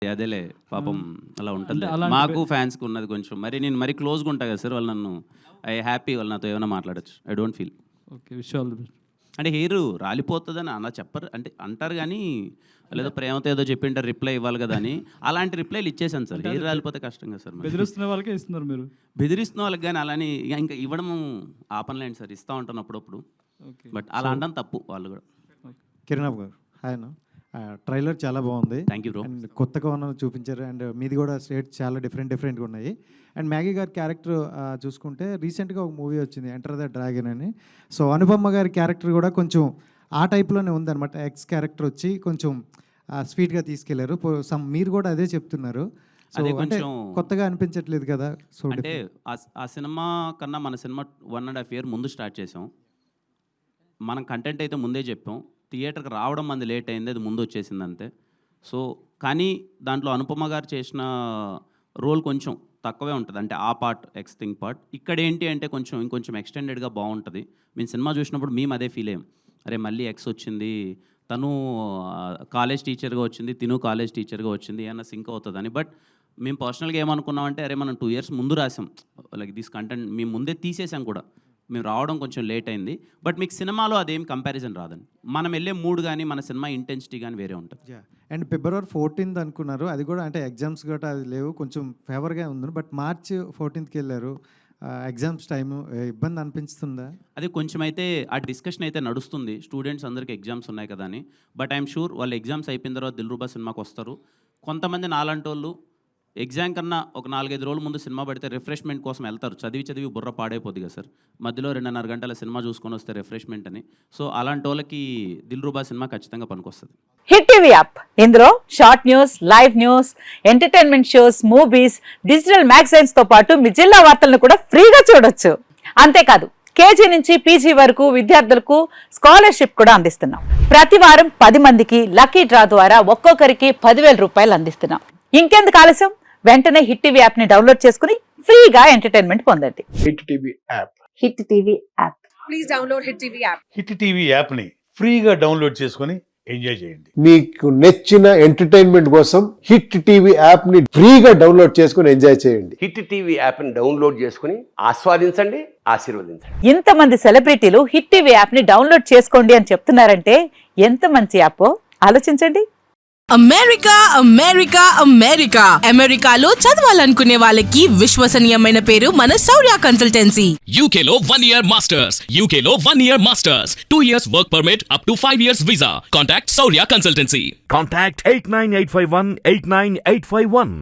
అదేలే పాపం అలా ఉంటుంది. అలాంటి మాకు ఫ్యాన్స్కి ఉన్నది కొంచెం మరి నేను మరీ క్లోజ్గా ఉంటా కదా సార్, వాళ్ళు నన్ను హ్యాపీ వాళ్ళు నాతో ఏమైనా మాట్లాడచ్చు. I don't feel okay, wish all the best. అంటే హెయిర్ రాలిపోతుందని అలా చెప్పరు, అంటే అంటారు కానీ లేదో ప్రేమతో ఏదో చెప్పింటారు రిప్లై ఇవ్వాలి కదా అని, అలాంటి రిప్లైలు ఇచ్చేసాను సార్. హెయిర్ రాలిపోతే కష్టం కదా సార్. బెదిరిస్తున్న వాళ్ళకే ఇస్తున్నారు మీరు. బెదిరిస్తున్న వాళ్ళకి కానీ అలాని ఇంకా ఇవ్వడం ఆపనలేండి సార్, ఇస్తూ ఉంటాను అప్పుడప్పుడు. ఓకే, బట్ అలా అనడం తప్పు వాళ్ళు కూడా. కిరణ్ గారు హాయ్ అన్న, ట్రైలర్ చాలా బాగుంది. Thank you bro. అండ్ కొత్తగా ఉన్న చూపించారు, అండ్ మీది కూడా స్టేట్స్ చాలా డిఫరెంట్గా ఉన్నాయి. అండ్ మ్యాగీ గారి క్యారెక్టర్ చూసుకుంటే రీసెంట్గా ఒక మూవీ వచ్చింది ఎంటర్ ద డ్రాగన్ అని. సో అనుపమ గారి క్యారెక్టర్ కూడా కొంచెం ఆ టైప్లోనే ఉందన్నమాట. ఎక్స్ క్యారెక్టర్ వచ్చి కొంచెం స్వీట్గా తీసుకెళ్లారు. మీరు కూడా అదే చెప్తున్నారు. సో అదే అంటే కొంచెం కొత్తగా అనిపించట్లేదు కదా. సో అంటే ఆ సినిమా కన్నా మన సినిమా 1.5 year ముందు స్టార్ట్ చేసాం. మనం కంటెంట్ అయితే ముందే చెప్పాం, థియేటర్కి రావడం మంది లేట్ అయింది, అది ముందు వచ్చేసింది అంతే. సో కానీ దాంట్లో అనుపమ గారు చేసిన రోల్ కొంచెం తక్కువే ఉంటుంది, అంటే ఆ పార్ట్ ఎక్స్ థింగ్ పార్ట్. ఇక్కడ ఏంటి అంటే కొంచెం ఇంకొంచెం ఎక్స్టెండెడ్గా బాగుంటుంది. మేము సినిమా చూసినప్పుడు మేము అదే ఫీల్ అయ్యాం, అరే మళ్ళీ ఎక్స్ వచ్చింది, తను కాలేజ్ టీచర్గా వచ్చింది, తిను కాలేజ్ టీచర్గా వచ్చింది, ఏమన్నా సింక్ అవుతుందని. బట్ మేము పర్సనల్గా ఏమనుకున్నామంటే అరే మనం 2 years ముందు రాసాం, లైక్ దిస్ కంటెంట్ మేము ముందే తీసేసాం కూడా, మేము రావడం కొంచెం లేట్ అయింది. బట్ మీకు సినిమాలో అదేం కంపారిజన్ రాదండి, మనం వెళ్ళే మూడ్ కానీ మన సినిమా ఇంటెన్సిటీ కానీ వేరే ఉంటుంది. అండ్ February 14th అనుకున్నారు, అది కూడా అంటే ఎగ్జామ్స్ గట్రా అది లేవు, కొంచెం ఫేవర్గా ఉంది. బట్ March 14th వెళ్ళారు, ఎగ్జామ్స్ టైము ఇబ్బంది అనిపిస్తుందా? అది కొంచెం అయితే ఆ డిస్కషన్ అయితే నడుస్తుంది, స్టూడెంట్స్ అందరికీ ఎగ్జామ్స్ ఉన్నాయి కదా అని. బట్ ఐఎమ్ షూర్ వాళ్ళు ఎగ్జామ్స్ అయిపోయిన తర్వాత దిల్రుబా సినిమాకి వస్తారు. కొంతమంది నాలాంటి వాళ్ళు ఎగ్జామ్ కన్నా ఒక 4-5 రోజుల ముందు సినిమా పడితే రిఫ్రెష్మెంట్ కోసం వెళ్తారు. చదివి బుర్ర పాడైపోద్ది కదా సార్, మధ్యలో 2.5 గంటల సినిమా చూసుకొని వస్తే రిఫ్రెష్మెంట్ అని. సో అలాంటి వాళ్ళకి దిల్రుబా సినిమా ఖచ్చితంగా పనికొస్తుంది. హిట్ టీవీ యాప్, ఇందులో short news, live news, entertainment shows, movies, digital magazines తో పాటు మీ జిల్లా వార్తలను కూడా ఫ్రీగా చూడొచ్చు. అంతేకాదు కేజీ నుంచి పీజీ వరకు విద్యార్థులకు స్కాలర్షిప్ కూడా అందిస్తున్నాం. ప్రతి వారం 10 మందికి లక్కీ డ్రా ద్వారా ఒక్కొక్కరికి 10,000 రూపాయలు అందిస్తున్నాం. ఇంకెందుకు ఆలస్యం, వెంటనే హిట్ టీవీ యాప్ ని డౌన్లోడ్ చేసుకుని ఫ్రీగా ఎంటర్టైన్మెంట్ పొందండి. Hit TV app, hit TV app, please download hit TV app. Hit TV app ని ఫ్రీగా డౌన్లోడ్ చేసుకొని ఎంజాయ్ చేయండి. మీకు నచ్చిన ఎంటర్టైన్మెంట్ కోసం హిట్ టీవీ యాప్ ని ఫ్రీగా డౌన్లోడ్ చేసుకొని ఎంజాయ్ చేయండి. హిట్ టీవీ యాప్ ని డౌన్లోడ్ చేసుకుని ఆస్వాదించండి, ఆశీర్వదించండి. ఇంతమంది సెలబ్రిటీలు హిట్ టీవీ యాప్ ని డౌన్లోడ్ చేసుకోండి అని చెప్తున్నారంటే ఎంత మంచి యాప్ ఆలోచించండి. అమెరికా అమెరికా అమెరికా అమెరికాలో చదవాలనుకునే వాళ్ళకి విశ్వసనీయమైన పేరు మన శౌర్య కన్సల్టెన్సీ. UK లో 1 year masters, UK లో 1 year masters, 2 years work permit up to 5 years visa. Contact Saurya Consultancy. Contact 89851 89851.